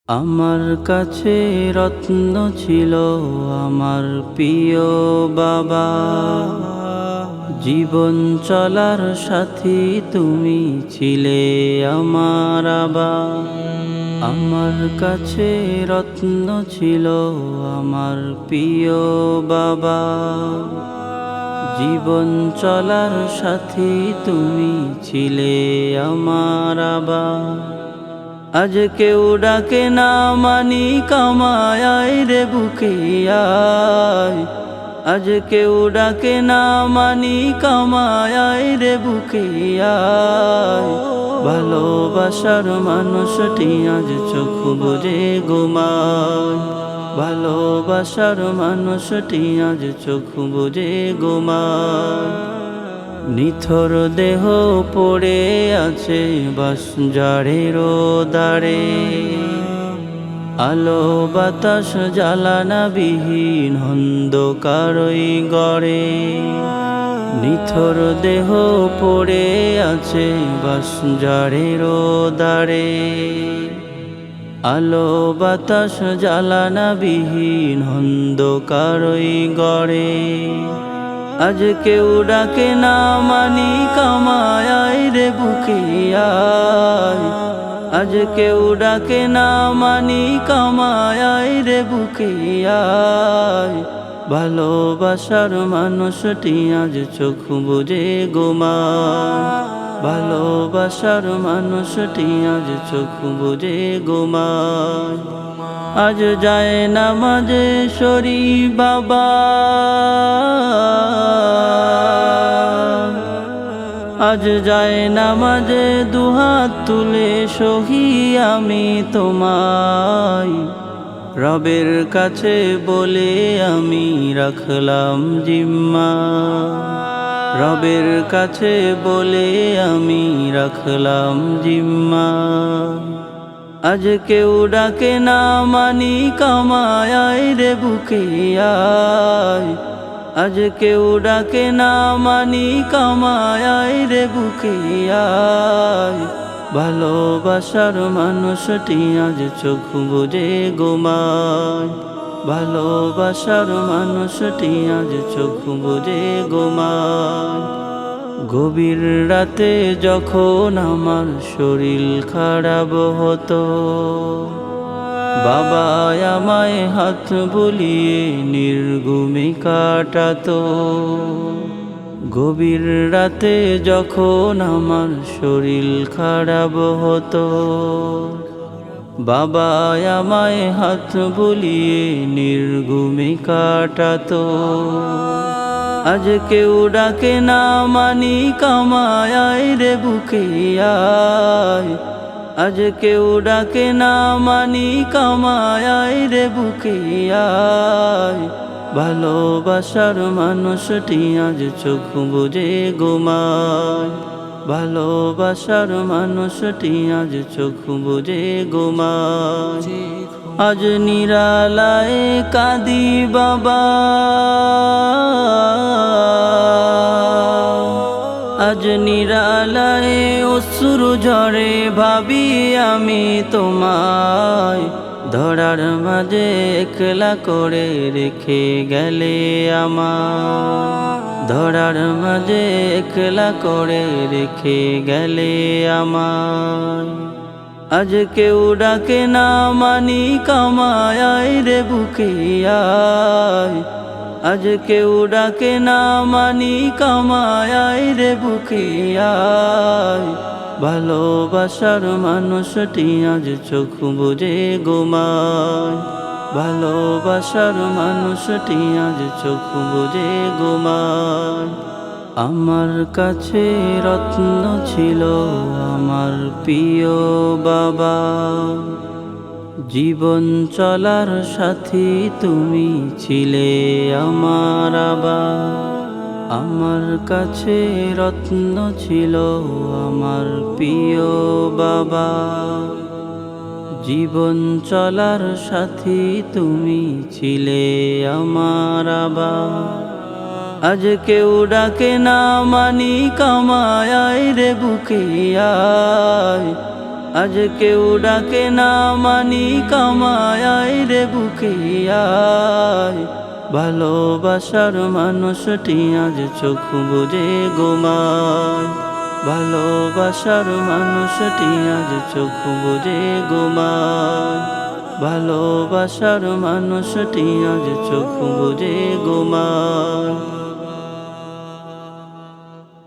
আমার কাছে রত্ন ছিল আমার প্রিয় বাবা। জীবন চলার সাথী তুমি ছিলে আমার আবার। আমার কাছে রত্ন ছিল আমার প্রিয় বাবা। জীবন চলার সাথী তুমি ছিলে আমার আবার। আজ কেউ ডাকে না মানি কামায় রে বুকে আয়। আজ কেউ ডাকে না মানি কামায় রে বুকে আয়। ভালোবাসার মানুষটি আজ চোখ বুজে ঘুমায়। ভালোবাসার মানুষটি আজ চোখ বুজে ঘুমায়। নিথর দেহ পড়ে আছে বাঁশঝাড়ের দাঁড়ে। আলো বাতাস জ্বালানা বিহীন অন্ধকারই গড়ে। নিথর দেহ পড়ে আছে বাঁশঝাড়ের দাঁড়ে। আলো বাতাস জ্বালানা বিহীন অন্ধকারই গড়ে। আজ কেউ ডাকে না মানি কামায় রে বুকে আয়। আজ কেউ ডাকে না মানি কামায় রে বুকে আয়। ভালোবাসার মানুষটি আজ চোখ বুজে ঘুমায়। ভালোবাসার মানুষটি আজ চোখ বুজে ঘুমায়। আজ যায় নামাজে সরি বাবা। আজ যায় নামাজে দুহাত তুলে সহি আমি তোমায়। রবের কাছে বলে আমি রাখলাম জিম্মা। রবের কাছে বলে আমি রাখলাম জিম্মা। আজ কেউ ডাকে না মানি কামায় রে বুকে আয়। আজ কেউ ডাকে না মানি কামায় রে বুকে আয়। ভালোবাসার মানুষটি আজ চোখ বুজে ঘুমায়। ভালোবাসার মানুষটি আজ চোখ বুজে ঘুমায়। গভীর রাতে যখন আমার শরীর খারাপ হতো, বাবা আমায় হাত বুলিয়ে নির্ঘুমে কাটাতো। গভীর রাতে যখন আমার শরীর খারাপ হতো, বাবা আমায় হাত বুলিয়ে নির্ঘুমে কাটাতো। আজ কেউ ডাকে না মানি কামায় রে বুকে আয়। আজ কেউ ডাকে না মানি কামায় রে বুকে আয়। ভালোবাসার মানুষটি আজ চোখ বুজে ঘুমায়। ভালোবাসার মানুষটি আজ চোখ বুজে ঘুমায়। আজ নিরালায় কাঁদি বাবা। আজ নিরালায় অশ্রু ঝরে ভাবি আমি তোমায়। ধরার মাঝে একলা করে রেখে গেলে আমায়। ধরার মাঝে একলা করে রেখে গেলে আমায়। আজ কেউ ডাকে না মানি কামায় রে বুকে আয়। আজ কেউ ডাকে না মানি কামায় রে বুকে আয়। ভালোবাসার মানুষটি আজ চোখ বুজে ঘুমায়। ভালোবাসার মানুষটি আজ চোখ বুজে ঘুমায়। আমার কাছে রত্ন ছিল আমার প্রিয় বাবা। জীবন চলার সাথী তুমি ছিলে আমার আবার। আমার কাছে রত্ন ছিল আমার প্রিয় বাবা। জীবন চলার সাথী তুমি ছিলে আমার আবার। আজ কেউ ডাকে না মানি কামায় রে বুকে আয়। আজ কেউ ডাকে না মানি কামায় রে বুকে আয় ভালোবাসার মানুষটি আজ চোখ বুজে ঘুমায় ভালোবাসার মানুষটি আজ চোখ বুজে ঘুমায় ভালোবাসার মানুষটি আজ চোখ বুজে ঘুমায়